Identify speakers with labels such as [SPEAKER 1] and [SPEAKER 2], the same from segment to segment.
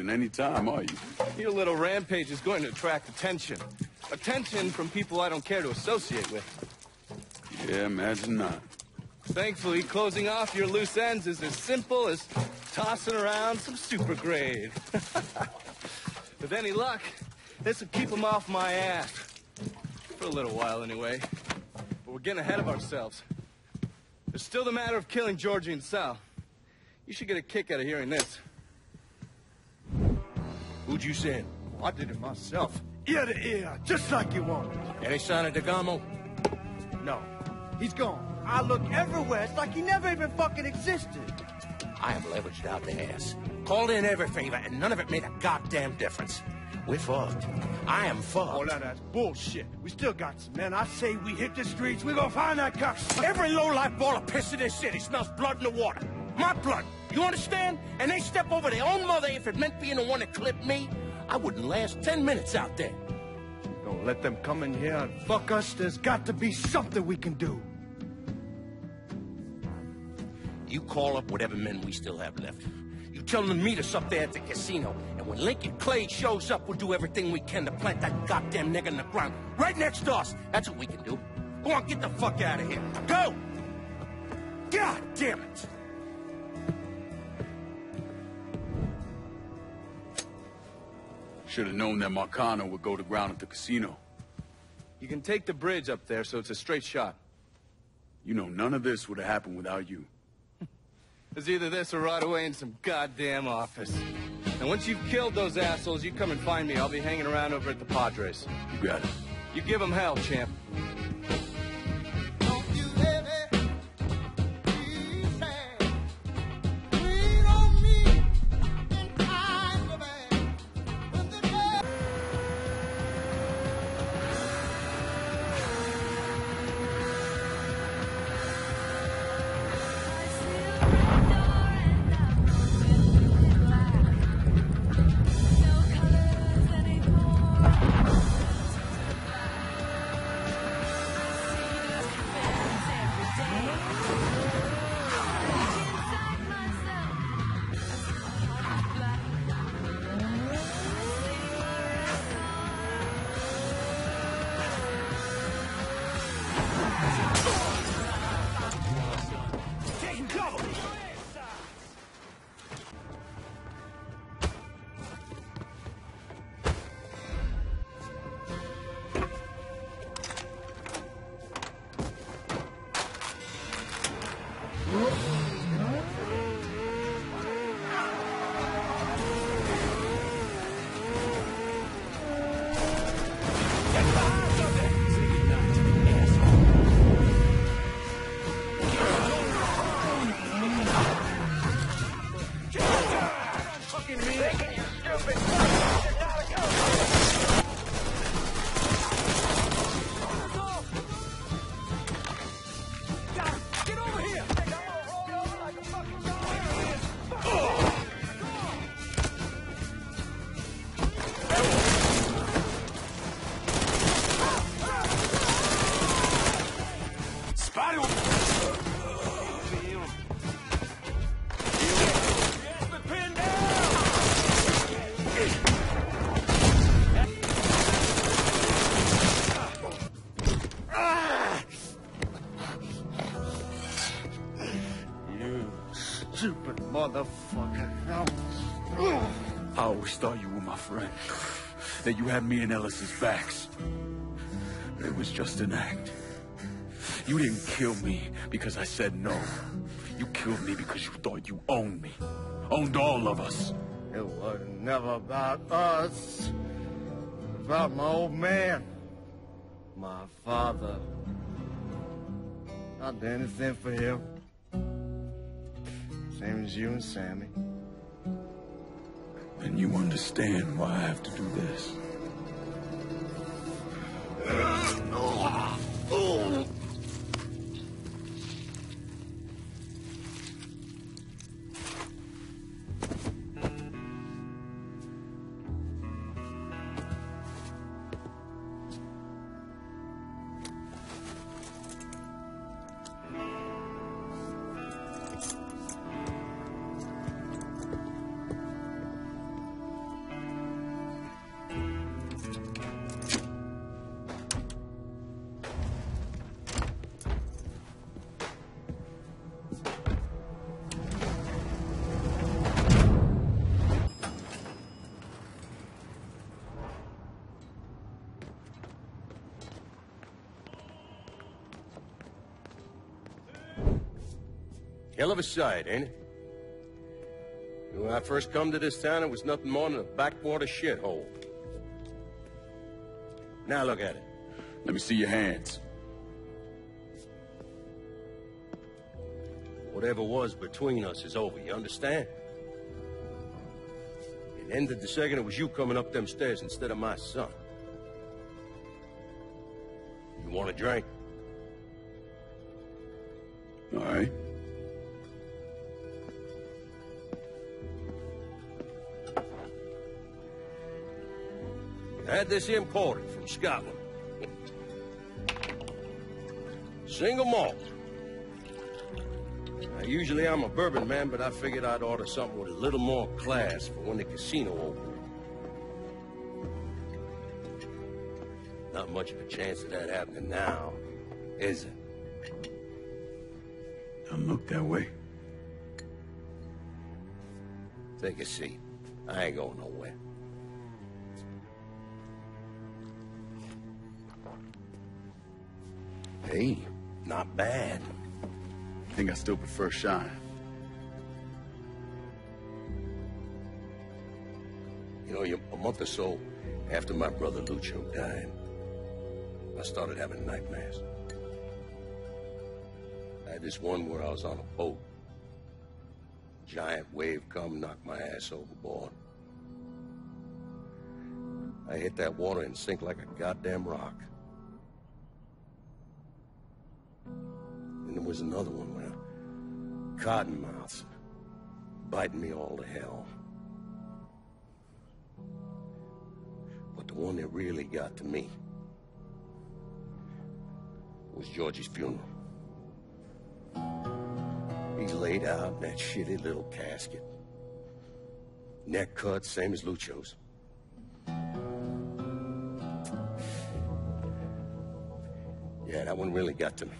[SPEAKER 1] leaving any time, are you?
[SPEAKER 2] Your little rampage is going to attract attention. Attention from people I don't care to associate with.
[SPEAKER 1] Yeah, imagine not.
[SPEAKER 2] Thankfully, closing off your loose ends is as simple as tossing around some super grade. With any luck, this will keep them off my ass. For a little while, anyway. But we're getting ahead of ourselves. There's still the matter of killing Georgie and Sal. You should get a kick out of hearing this.
[SPEAKER 3] Who'd you send?
[SPEAKER 4] I did it myself. Ear to ear, just like you wanted.
[SPEAKER 3] Any sign of DeGamo?
[SPEAKER 4] No, he's gone. I look everywhere. It's like he never even fucking existed.
[SPEAKER 3] I have leveraged out the ass. Called in every favor, and none of it made a goddamn difference. We're fucked. I am fucked.
[SPEAKER 4] Oh, now that's bullshit. We still got some men. I say we hit the streets. We gonna find that cocksucker.
[SPEAKER 3] Every low-life ball of piss in this city smells blood in the water. My blood. You understand? And they step over their own mother if it meant being the one that clipped me. I wouldn't last 10 minutes out there.
[SPEAKER 4] Don't let them come in here and fuck us. There's got to be something we can do.
[SPEAKER 3] You call up whatever men we still have left. You tell them to meet us up there at the casino. And when Lincoln Clay shows up, we'll do everything we can to plant that goddamn nigger in the ground. Right next to us. That's what we can do. Go on, get the fuck out of here. Go! God damn it!
[SPEAKER 1] Should have known that Marcano would go to ground at the casino.
[SPEAKER 2] You can take the bridge up there, so it's a straight shot.
[SPEAKER 1] You know, none of this would have happened without you.
[SPEAKER 2] There's either this or right away in some goddamn office. And once you've killed those assholes, you come and find me. I'll be hanging around over at the Padres.
[SPEAKER 1] You got it.
[SPEAKER 2] You give them hell, champ.
[SPEAKER 4] Stupid motherfucker.
[SPEAKER 1] I always thought you were my friend. That you had me and Ellis's backs. It was just an act. You didn't kill me because I said no. You killed me because you thought you owned me. Owned all of us.
[SPEAKER 4] It was never about us. It was about my old man. My father. I'd do anything for him. Same as you and Sammy.
[SPEAKER 1] And you understand why I have to do this.
[SPEAKER 3] Hell of a sight, ain't it? When I first come to this town, it was nothing more than a backwater shithole. Now look at it.
[SPEAKER 1] Let me see your hands.
[SPEAKER 3] Whatever was between us is over, you understand? It ended the second it was you coming up them stairs instead of my son. You want a drink?
[SPEAKER 1] All right.
[SPEAKER 3] I had this imported from Scotland. Single malt. Now, usually I'm a bourbon man, but I figured I'd order something with a little more class for when the casino opened. Not much of a chance of that happening now, is it?
[SPEAKER 1] Don't look that way.
[SPEAKER 3] Take a seat. I ain't going nowhere. Hey, not bad.
[SPEAKER 1] I think I still prefer shine.
[SPEAKER 3] You know, a month or so after my brother Lucio died, I started having nightmares. I had this one where I was on a boat. Giant wave come, knocked my ass overboard. I hit that water and sink like a goddamn rock. And there was another one where cottonmouths biting me all to hell. But the one that really got to me was Georgie's funeral. He's laid out in that shitty little casket. Neck cut, same as Lucio's. Yeah, that one really got to me.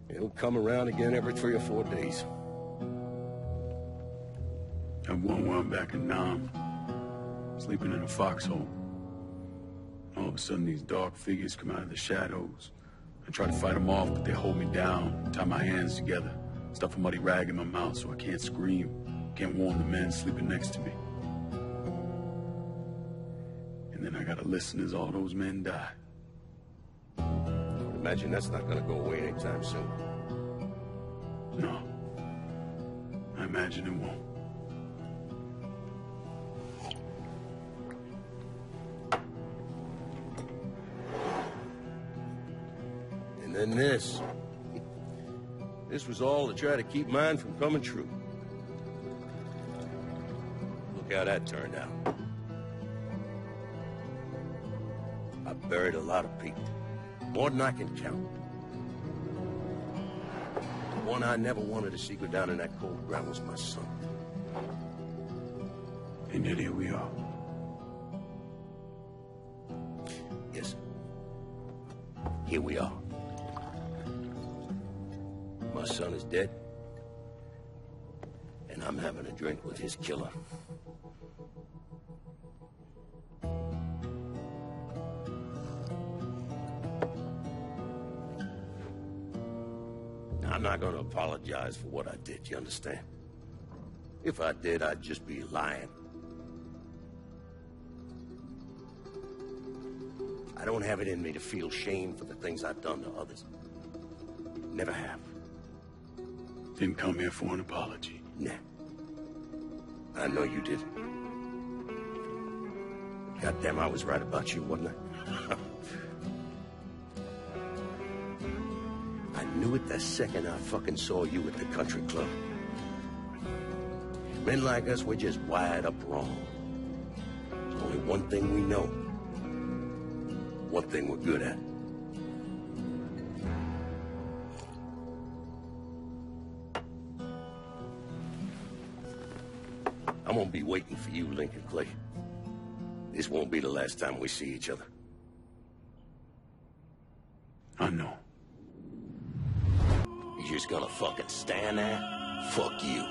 [SPEAKER 3] It'll come around again every 3 or 4 days.
[SPEAKER 1] That one where I'm back in Nam, sleeping in a foxhole. All of a sudden, these dark figures come out of the shadows. I try to fight them off, but they hold me down, tie my hands together, stuff a muddy rag in my mouth so I can't scream, can't warn the men sleeping next to me. And then I gotta listen as all those men die.
[SPEAKER 3] I would imagine that's not gonna go away anytime soon.
[SPEAKER 1] No. I imagine it won't.
[SPEAKER 3] And then this. This was all to try to keep mine from coming true. Look how that turned out. I buried a lot of people. More than I can count. The one I never wanted to see go down in that cold ground was my son.
[SPEAKER 1] And yet here we are.
[SPEAKER 3] Yes. Here we are. My son is dead. And I'm having a drink with his killer. I'm not gonna apologize for what I did, you understand? If I did, I'd just be lying. I don't have it in me to feel shame for the things I've done to others. Never have.
[SPEAKER 1] Didn't come here for an apology.
[SPEAKER 3] Nah. I know you did. Goddamn, I was right about you, wasn't I? I knew it the second I fucking saw you at the country club. Men like us, we're just wired up wrong. There's only one thing we know. One thing we're good at. I'm gonna be waiting for you, Lincoln Clay. This won't be the last time we see each other.
[SPEAKER 1] I know.
[SPEAKER 3] You just gonna fucking stand there? Fuck you.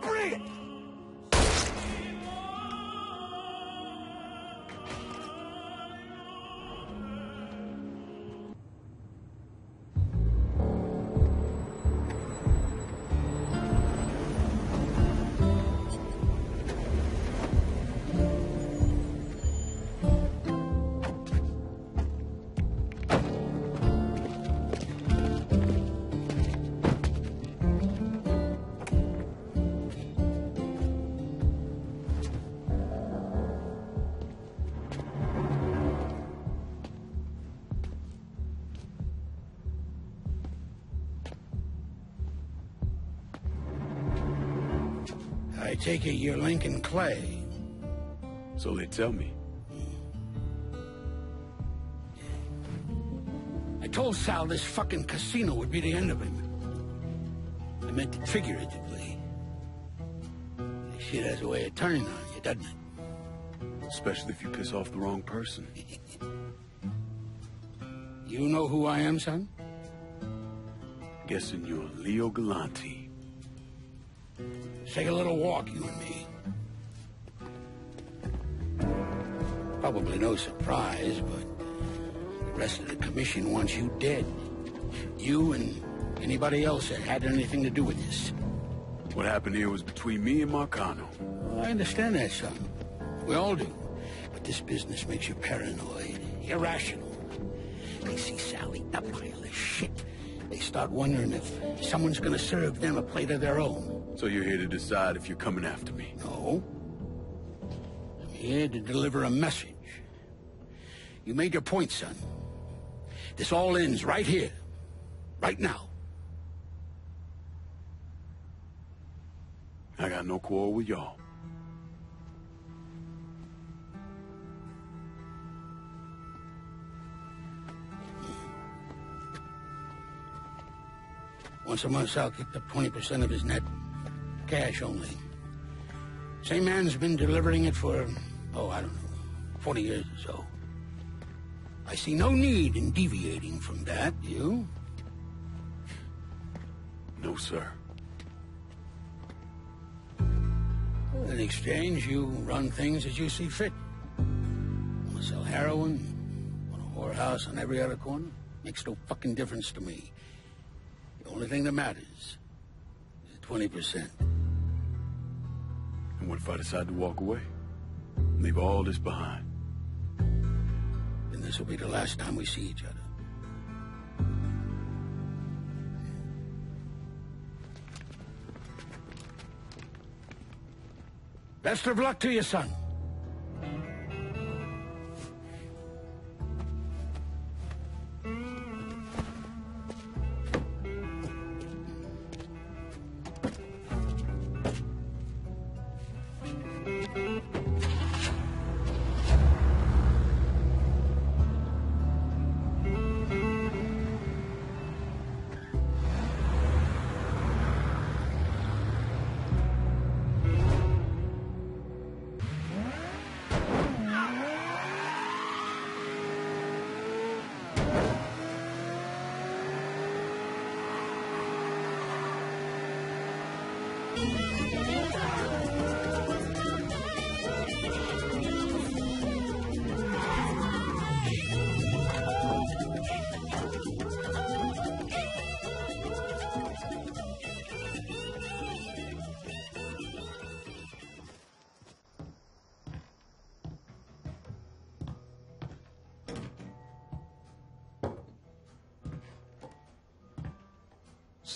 [SPEAKER 3] Bring it!
[SPEAKER 5] take it you're Lincoln Clay.
[SPEAKER 1] So they tell me.
[SPEAKER 5] I told Sal this fucking casino would be the end of him. I meant it figuratively. This shit has a way of turning on you, doesn't it?
[SPEAKER 1] Especially if you piss off the wrong person.
[SPEAKER 5] You know who I am, son?
[SPEAKER 1] Guessing you're Leo Galante.
[SPEAKER 5] Let's take a little walk, you and me. Probably no surprise, but the rest of the commission wants you dead. You and anybody else that had anything to do with this.
[SPEAKER 1] What happened here was between me and Marcano.
[SPEAKER 5] Well, I understand that, son. We all do. But this business makes you paranoid, irrational. They see Sal eat that pile of shit. They start wondering if someone's gonna serve them a plate of their own.
[SPEAKER 1] So you're here to decide if you're coming after me?
[SPEAKER 5] No. I'm here to deliver a message. You made your point, son. This all ends right here. Right now.
[SPEAKER 1] I got no quarrel with y'all.
[SPEAKER 5] Once a month, Sal kicked up 20% of his net. Cash only. Same man's been delivering it for, I don't know, 40 years or so. I see no need in deviating from that, you?
[SPEAKER 1] No, sir.
[SPEAKER 5] In exchange, you run things as you see fit. Want to sell heroin? Want a whorehouse on every other corner? Makes no fucking difference to me. The only thing that matters is 20%.
[SPEAKER 1] And what if I decide to walk away? Leave all this behind?
[SPEAKER 5] Then this will be the last time we see each other. Best of luck to you, son.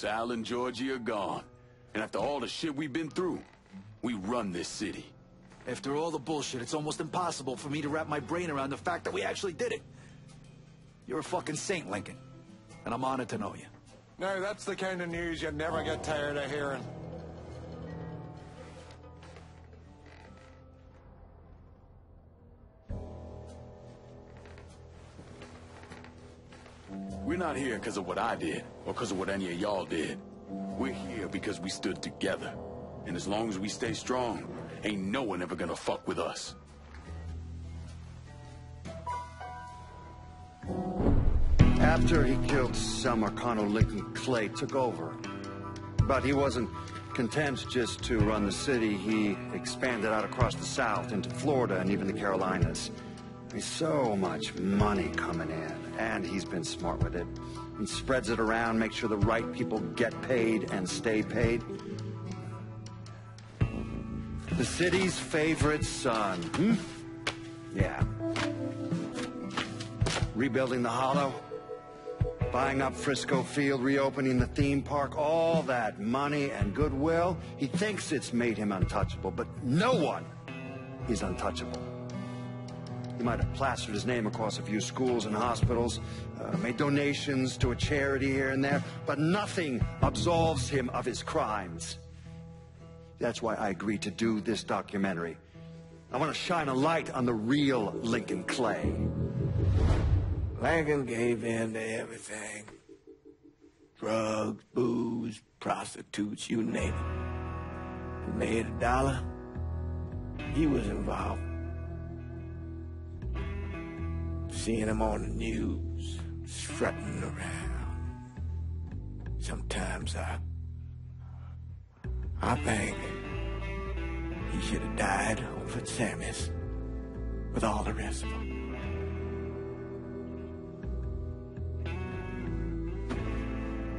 [SPEAKER 1] Sal and Georgie are gone. And after all the shit we've been through, we run this city.
[SPEAKER 6] After all the bullshit, it's almost impossible for me to wrap my brain around the fact that we actually did it. You're a fucking saint, Lincoln. And I'm honored to know you.
[SPEAKER 4] Now, that's the kind of news you never get tired of hearing.
[SPEAKER 1] We're not here because of what I did, or because of what any of y'all did. We're here because we stood together. And as long as we stay strong, ain't no one ever gonna fuck with us.
[SPEAKER 7] After he killed Sal Marcano, Lincoln Clay took over. But he wasn't content just to run the city. He expanded out across the South into Florida and even the Carolinas. There's so much money coming in, and he's been smart with it. He spreads it around, makes sure the right people get paid and stay paid. The city's favorite son, Yeah. Rebuilding the Hollow, buying up Frisco Field, reopening the theme park, all that money and goodwill. He thinks it's made him untouchable, but no one is untouchable. He might have plastered his name across a few schools and hospitals, made donations to a charity here and there, but nothing absolves him of his crimes. That's why I agreed to do this documentary. I want to shine a light on the real Lincoln Clay.
[SPEAKER 8] Lincoln gave in to everything. Drugs, booze, prostitutes, you name it. He made $1. He was involved. Seeing him on the news, strutting around. Sometimes I think he should have died over at Sammy's with all the rest of them.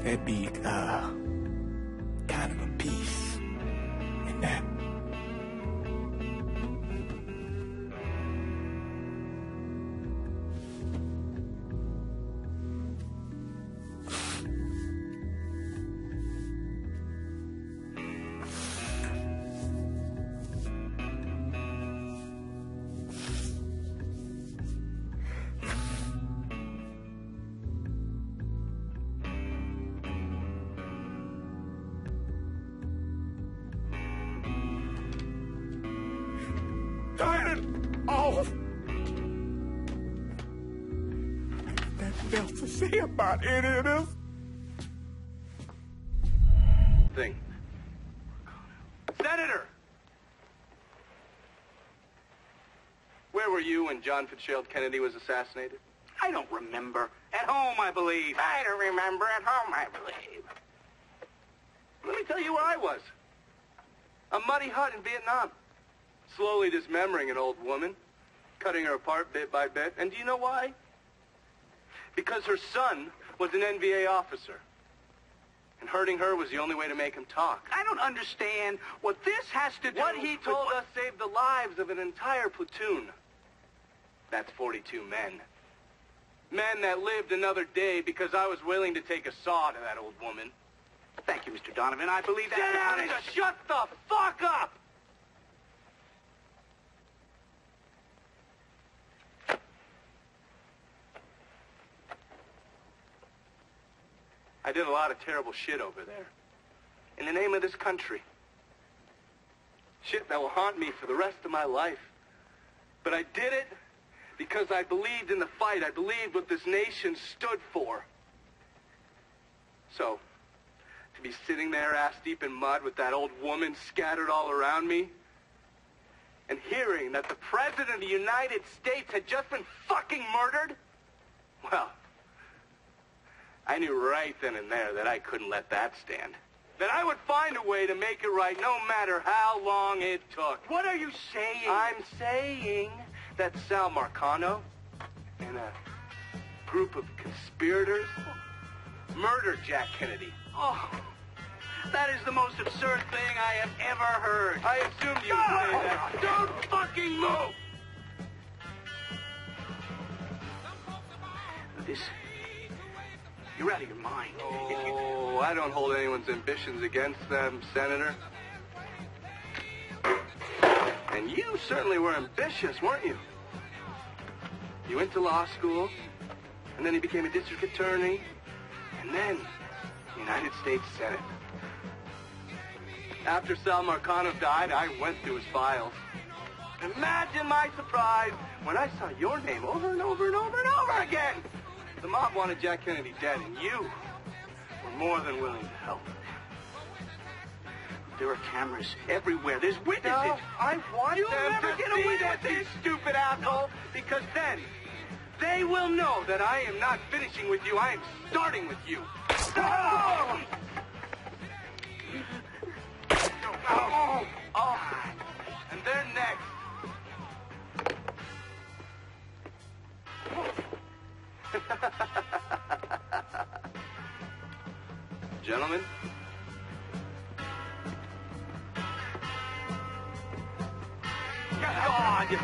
[SPEAKER 8] There'd be kind of a peace in that. Turn it off! Nothing else to say about any of this.
[SPEAKER 2] Thing. Senator! Where were you when John Fitzgerald Kennedy was assassinated?
[SPEAKER 9] I don't remember. At home, I believe.
[SPEAKER 2] I don't remember. At home, I believe. Let me tell you where I was. A muddy hut in Vietnam. Slowly dismembering an old woman, cutting her apart bit by bit. And do you know why? Because her son was an NVA officer. And hurting her was the only way to make him talk.
[SPEAKER 9] I don't understand what this has to do
[SPEAKER 2] What he
[SPEAKER 9] with
[SPEAKER 2] told us saved the lives of an entire platoon. That's 42 men. Men that lived another day because I was willing to take a saw to that old woman.
[SPEAKER 9] Thank you, Mr. Donovan. I believe that...
[SPEAKER 2] Sit down and shut the fuck up! I did a lot of terrible shit over there. In the name of this country. Shit that will haunt me for the rest of my life. But I did it because I believed in the fight. I believed what this nation stood for. So, to be sitting there ass deep in mud with that old woman scattered all around me, and hearing that the President of the United States had just been fucking murdered, well, I knew right then and there that I couldn't let that stand. That I would find a way to make it right no matter how long it took.
[SPEAKER 9] What are you saying?
[SPEAKER 2] I'm saying that Sal Marcano and a group of conspirators murdered Jack Kennedy.
[SPEAKER 9] Oh, that is the most absurd thing I have ever heard.
[SPEAKER 2] I assumed you would say that. Don't fucking move!
[SPEAKER 9] This... You're out of your mind.
[SPEAKER 2] Oh, I don't hold anyone's ambitions against them, Senator. And you certainly were ambitious, weren't you? You went to law school, and then you became a district attorney, and then United States Senate. After Sal Marcano died, I went through his files. Imagine my surprise when I saw your name over and over and over and over again. The mob wanted Jack Kennedy dead, and you were more than willing to help.
[SPEAKER 9] There are cameras everywhere. There's witnesses.
[SPEAKER 2] No, I want
[SPEAKER 9] You'll
[SPEAKER 2] them
[SPEAKER 9] never
[SPEAKER 2] to
[SPEAKER 9] get
[SPEAKER 2] see
[SPEAKER 9] away
[SPEAKER 2] this,
[SPEAKER 9] with
[SPEAKER 2] you
[SPEAKER 9] this.
[SPEAKER 2] stupid asshole, because then they will know that I am not finishing with you. I am starting with you. Oh! Oh! Oh! And they're next. Gentlemen. God, you